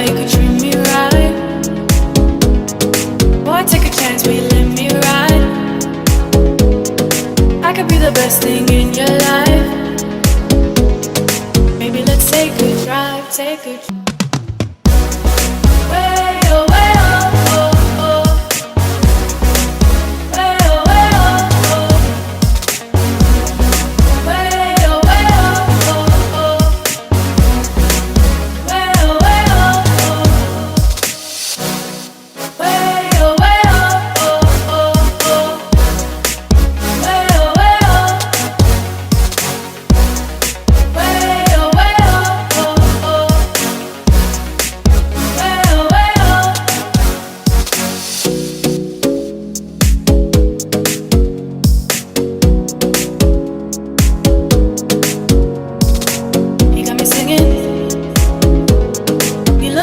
you could treat me right. Boy, take a chance, will you let me ride? I could be the best thing in your life. Maybe let's take a drive, take a drive.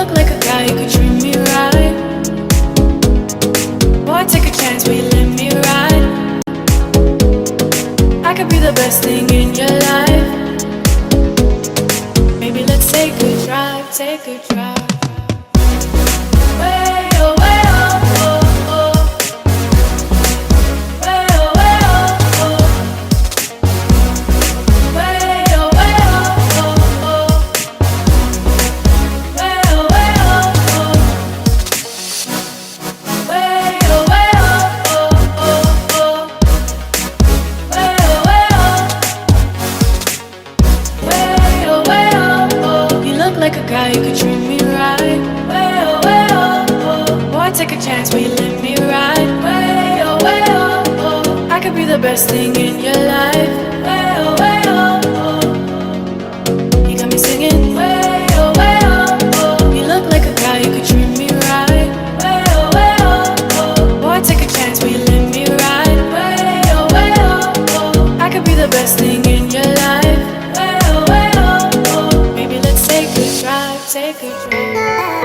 Like a guy, you could treat me right. Boy, take a chance, will you let me ride? I could be the best thing in your life. Maybe let's take a drive, take a drive. Like a guy, you could treat me right. Boy, take a chance, will you let me ride? I could be the best thing in your life. You got me singing. You look like a guy, you could treat me right. Boy, take a chance, will you let me ride? I could be the best thing in your life. Take a drive.